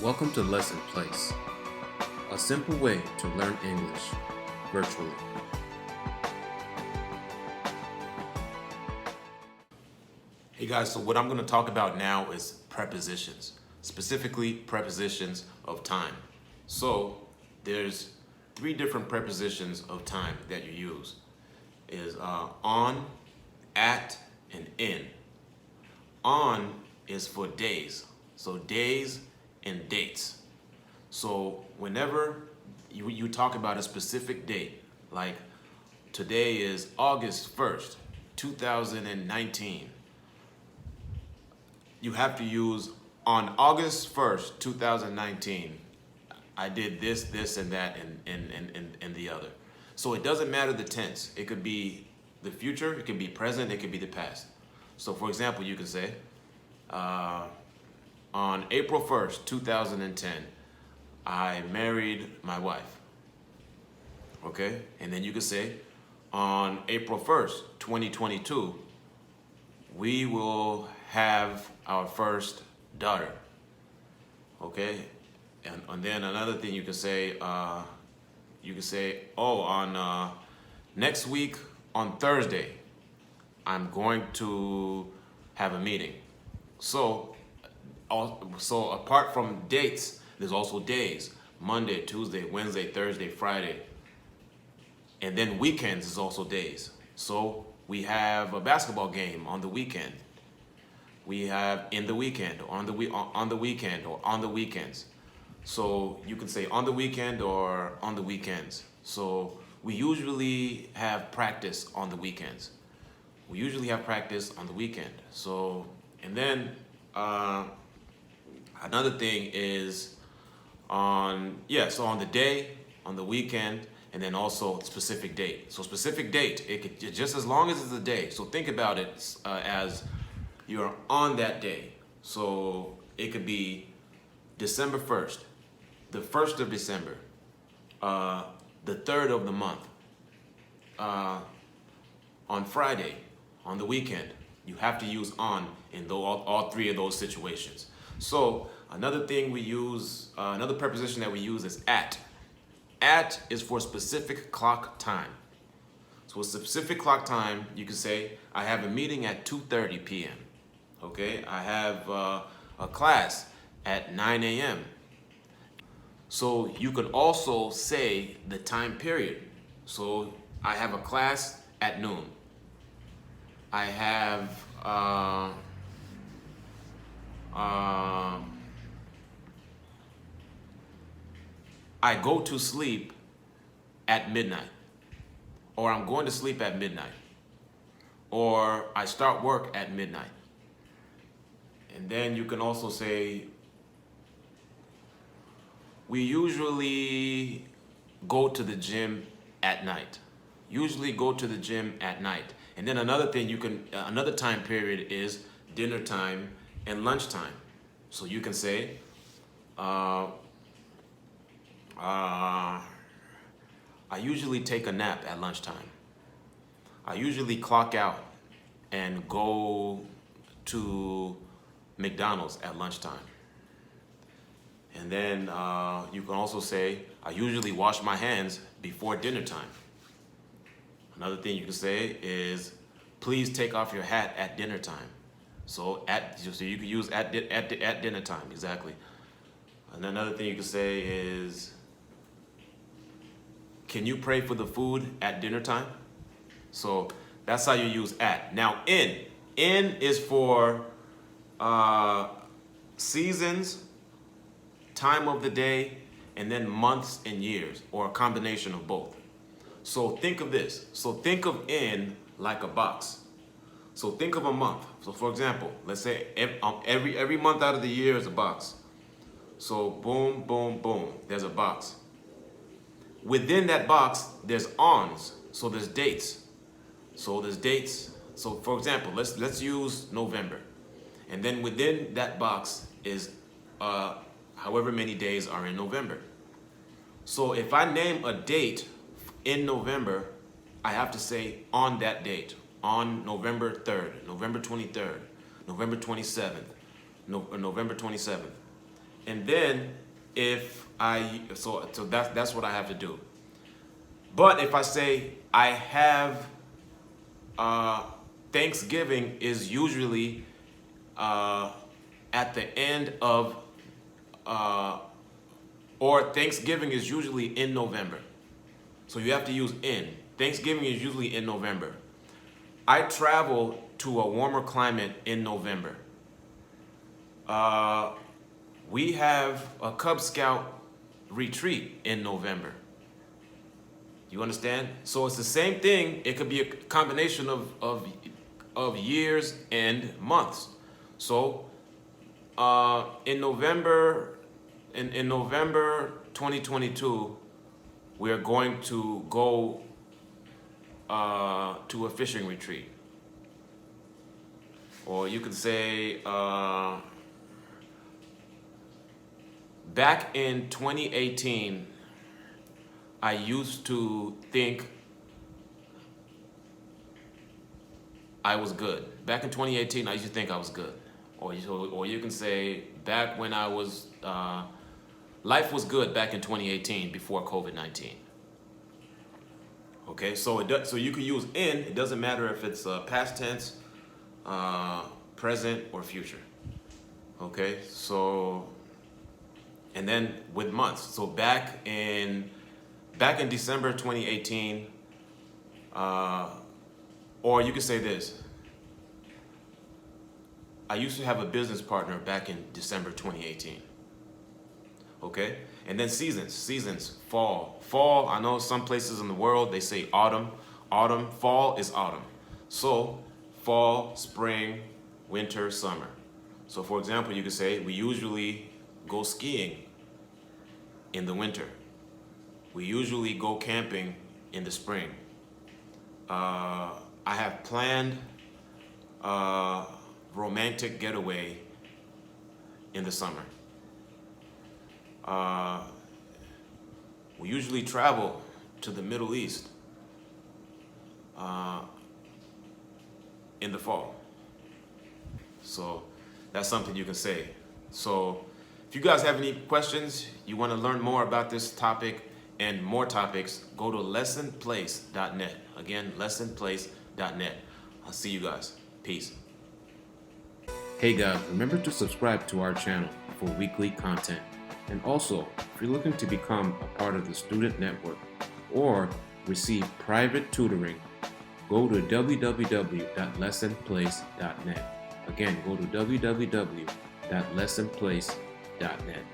Welcome to Lesson Place, a simple way to learn English virtually. Hey guys, so what I'm going to talk about now is prepositions, specifically prepositions of time. So there's three different prepositions of time that you use. Is on, at, and in. On is for days, so days and dates. So whenever you talk about a specific date, like today is August 1st, 2019, you have to use on August 1st, 2019, I did this, and that, and the other. So it doesn't matter the tense. It could be the future, it could be present, it could be the past. So for example, you could say, on April 1st, 2010, I married my wife. Okay? And then you could say, on April 1st, 2022, we will have our first daughter. Okay? And then another thing you could say, oh, on next week on Thursday, I'm going to have a meeting. So apart from dates, there's also days: Monday, Tuesday, Wednesday, Thursday, Friday. And then weekends is also days. So we have a basketball game on the weekend. We have in the weekend, on the weekend, or on the weekends. So you can say on the weekend or on the weekends. So we usually have practice on the weekends. We usually have practice on the weekend. So, and then another thing is on the day, on the weekend, and then also specific date. So specific date, it could just as long as it's a day. So think about it as you're on that day. So it could be December 1st, the 1st of December, the 3rd of the month, on Friday, on the weekend. You have to use on in all three of those situations. So another thing we use, another preposition that we use is at. At is for specific clock time. So a specific clock time, you can say, I have a meeting at 2:30 p.m. Okay, I have a class at 9 a.m. So you could also say the time period. So I have a class at noon. I have I go to sleep at midnight, or I'm going to sleep at midnight, or I start work at midnight. And then you can also say, we usually go to the gym at night. Usually go to the gym at night. And then another thing another time period is dinner time and lunchtime. So you can say, I usually take a nap at lunchtime. I usually clock out and go to McDonald's at lunchtime. And then you can also say, I usually wash my hands before dinner time. Another thing you can say is, please take off your hat at dinner time. So you can use at dinner time, exactly. And another thing you can say is, can you pray for the food at dinner time? So that's how you use at. Now in is for seasons, time of the day, and then months and years, or a combination of both. So think of this. So think of in like a box. So think of a month. So for example, let's say every month out of the year is a box. So boom, boom, boom, there's a box. Within that box, there's ons. So there's dates. So there's dates. So for example, let's use November. And then within that box is however many days are in November. So if I name a date in November, I have to say on that date, on November 3rd, November 23rd, November 27th, November 27th. And then if so that's what I have to do. But if I say I have Thanksgiving is usually at the end of or Thanksgiving is usually in November. So you have to use in. Thanksgiving is usually in November. I travel to a warmer climate in November. We have a Cub Scout retreat in November. You understand? So it's the same thing. It could be a combination of years and months. So in November 2022, we're going to go to a fishing retreat. Or you could say back in 2018, I used to think I was good. Back in 2018, I used to think I was good. Or you can say back when I was, life was good back in 2018 before COVID-19. Okay, so you can use in. It doesn't matter if it's past tense, present, or future. Okay, so and then with months. So back in December 2018, or you could say this. I used to have a business partner back in December 2018. Okay, and then seasons, fall. I know some places in the world they say autumn. Fall is autumn. So fall, spring, winter, summer. So for example, you could say we usually go skiing in the winter. We usually go camping in the spring. I have planned a romantic getaway in the summer. We usually travel to the Middle East in the fall. So that's something you can say. So if you guys have any questions, you want to learn more about this topic and more topics, go to lessonplace.net. Again, lessonplace.net. I'll see you guys. Peace. Hey guys, remember to subscribe to our channel for weekly content. And also, if you're looking to become a part of the student network or receive private tutoring, go to www.lessonplace.net. Again, go to www.lessonplace.net.